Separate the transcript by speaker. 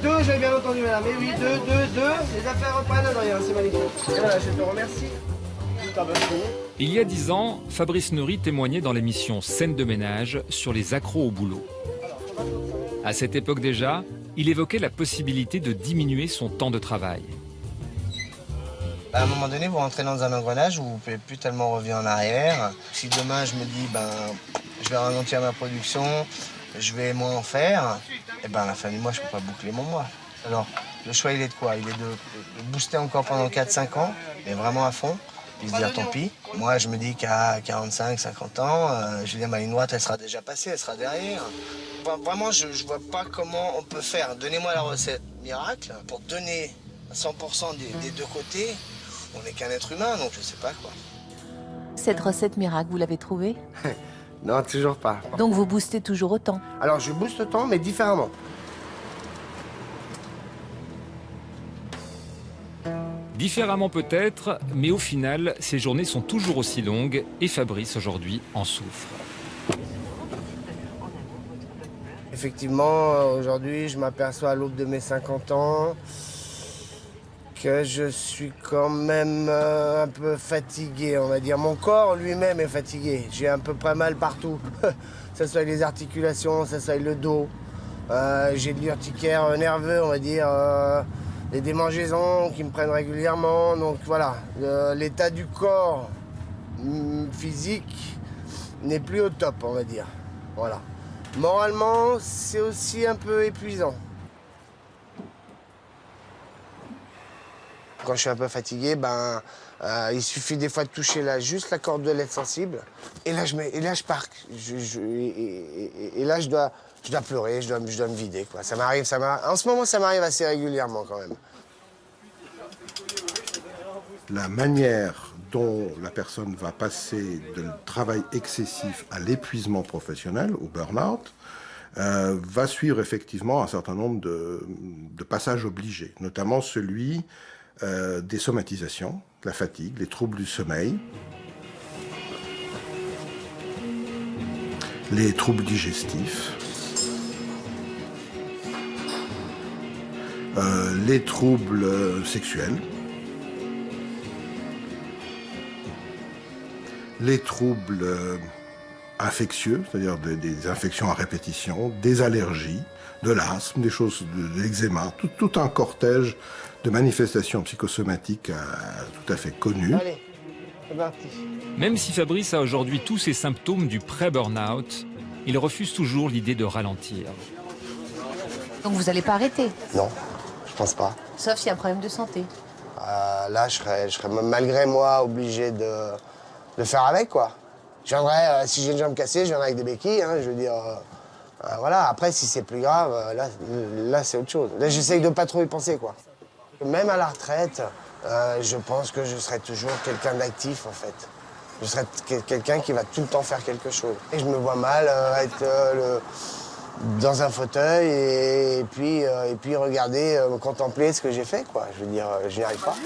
Speaker 1: Deux, j'avais bien entendu, madame. Mais oui, deux. Les affaires reprennent, Adrien, c'est magnifique. Et voilà, je te remercie.
Speaker 2: Il y a 10 ans, Fabrice Neury témoignait dans l'émission Scène de ménage sur les accros au boulot. À cette époque déjà, il évoquait la possibilité de diminuer son temps de travail.
Speaker 1: À un moment donné, vous rentrez dans un engrenage où vous ne pouvez plus tellement revenir en arrière. Si demain, je me dis, je vais ralentir ma production, je vais moins en faire, et à la fin du mois, je ne peux pas boucler mon mois. Alors, le choix, il est de quoi? Il est de booster encore pendant 4-5 ans, mais vraiment à fond, puis se dire tant pis. Moi, je me dis qu'à 45, 50 ans, je veux dire, ma ligne droite, elle sera déjà passée, elle sera derrière. Vraiment, je ne vois pas comment on peut faire. Donnez-moi la recette miracle pour donner 100% des deux côtés. On n'est qu'un être humain, donc je sais pas quoi.
Speaker 3: Cette recette miracle, vous l'avez trouvée?
Speaker 1: Non, toujours pas.
Speaker 3: Donc vous boostez toujours autant?
Speaker 1: Alors je booste autant, mais différemment.
Speaker 2: Différemment peut-être, mais au final, ces journées sont toujours aussi longues et Fabrice aujourd'hui en souffre.
Speaker 1: Effectivement, aujourd'hui, je m'aperçois à l'aube de mes 50 ans que je suis quand même un peu fatigué, on va dire. Mon corps lui-même est fatigué. J'ai à peu près mal partout. Que ce soit les articulations, que ce soit le dos. J'ai de l'urticaire nerveux, on va dire. Des démangeaisons qui me prennent régulièrement. Donc voilà, l'état du corps physique n'est plus au top, on va dire. Voilà. Moralement, c'est aussi un peu épuisant. Quand je suis un peu fatigué, il suffit des fois de toucher juste la corde de l'aide sensible. Et là, je pars. Et là, je dois pleurer, je dois me vider, quoi. En ce moment, ça m'arrive assez régulièrement, quand même.
Speaker 4: La manière dont la personne va passer de travail excessif à l'épuisement professionnel, au burn-out, va suivre effectivement un certain nombre de passages obligés, notamment celui des somatisations, la fatigue, les troubles du sommeil, les troubles digestifs, les troubles sexuels, les troubles infectieux, c'est-à-dire des infections à répétition, des allergies, de l'asthme, des choses, de l'eczéma, tout un cortège de manifestations psychosomatiques tout à fait connues.
Speaker 1: Allez, c'est parti.
Speaker 2: Même si Fabrice a aujourd'hui tous ces symptômes du pré-burnout, il refuse toujours l'idée de ralentir.
Speaker 3: Donc vous n'allez pas arrêter?
Speaker 1: Non, je pense pas.
Speaker 3: Sauf s'il y a un problème de santé.
Speaker 1: Là, je serais malgré moi obligé de faire avec, quoi. Je viendrais, si j'ai une jambe cassée, je viendrais avec des béquilles, hein, je veux dire... voilà, après, si c'est plus grave, là c'est autre chose. Là, j'essaye de pas trop y penser, quoi. Même à la retraite, je pense que je serai toujours quelqu'un d'actif, en fait. Je serai quelqu'un qui va tout le temps faire quelque chose. Et je me vois mal être dans un fauteuil et puis regarder, contempler ce que j'ai fait, quoi. Je veux dire, je n'y arrive pas.